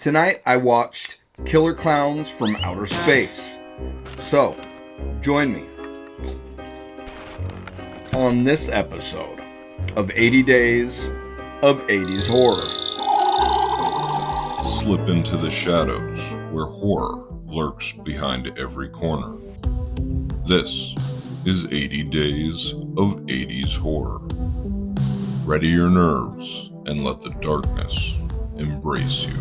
Tonight I watched Killer Klowns from Outer Space. So, join me on this episode of 80 Days of 80s Horror. Slip into the shadows where horror lurks behind every corner. This is 80 Days of 80s Horror. Ready your nerves and let the darkness embrace you.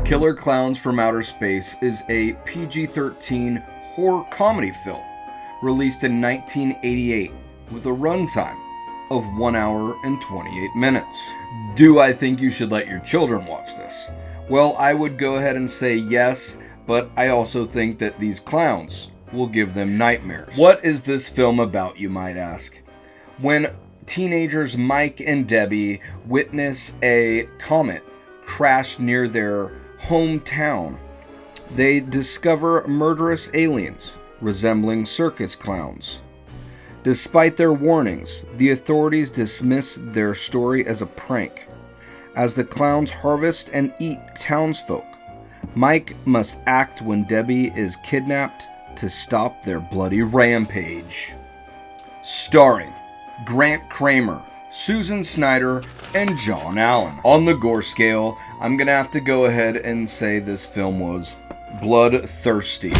Killer Klowns from Outer Space is a PG-13 horror comedy film released in 1988 with a runtime of 1 hour and 28 minutes. Do I think you should let your children watch this? Well, I would go ahead and say yes, but I also think that these clowns will give them nightmares. What is this film about, you might ask? When teenagers Mike and Debbie witness a comet crash near their hometown, they discover murderous aliens resembling circus clowns. Despite their warnings, the authorities dismiss their story as a prank. As the clowns harvest and eat townsfolk, Mike must act when Debbie is kidnapped to stop their bloody rampage. Starring Grant Kramer, Susan Snyder, and John Allen. On the gore scale, I'm gonna have to go ahead and say this film was bloodthirsty.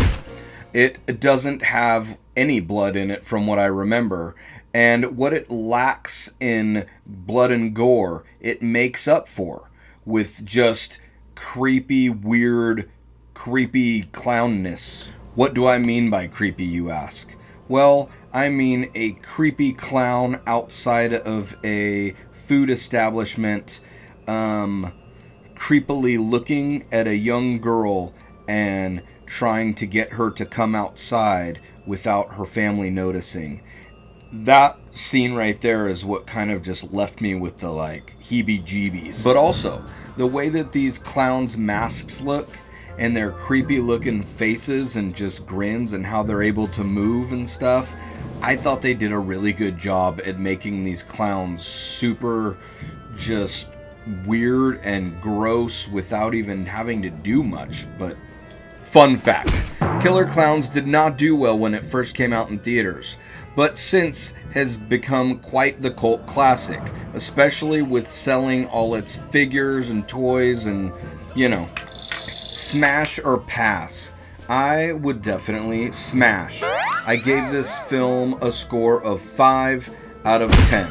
It doesn't have any blood in it from what I remember, and what it lacks in blood and gore, it makes up for with just creepy, weird, creepy clownness. What do I mean by creepy, you ask? Well, I mean a creepy clown outside of a food establishment, creepily looking at a young girl and trying to get her to come outside without her family noticing. That scene right there is what kind of just left me with the heebie-jeebies. But also, the way that these clowns' masks look and their creepy looking faces and just grins and how they're able to move and stuff, I thought they did a really good job at making these clowns super just weird and gross without even having to do much. But fun fact, Killer Klowns did not do well when it first came out in theaters, but since has become quite the cult classic, especially with selling all its figures and toys and, smash or pass. I would definitely smash. I gave this film a score of 5 out of 10.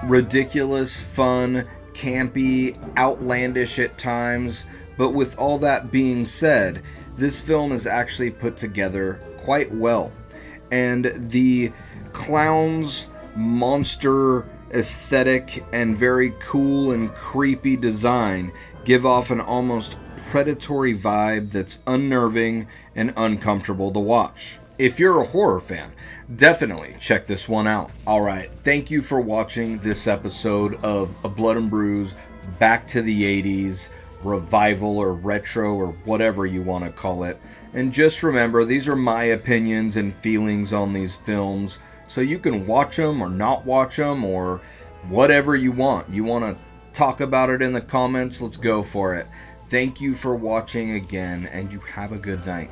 Ridiculous, fun, campy, outlandish at times, but with all that being said, this film is actually put together quite well. And the clown's monster aesthetic and very cool and creepy design give off an almost predatory vibe that's unnerving and uncomfortable to watch. If you're a horror fan, definitely check this one out. Alright, thank you for watching this episode of A Blood and Bruise Back to the 80s revival or retro or whatever you want to call it. And just remember, these are my opinions and feelings on these films, so you can watch them or not watch them or whatever you want. You want to talk about it in the comments? Let's go for it. Thank you for watching again, and you have a good night.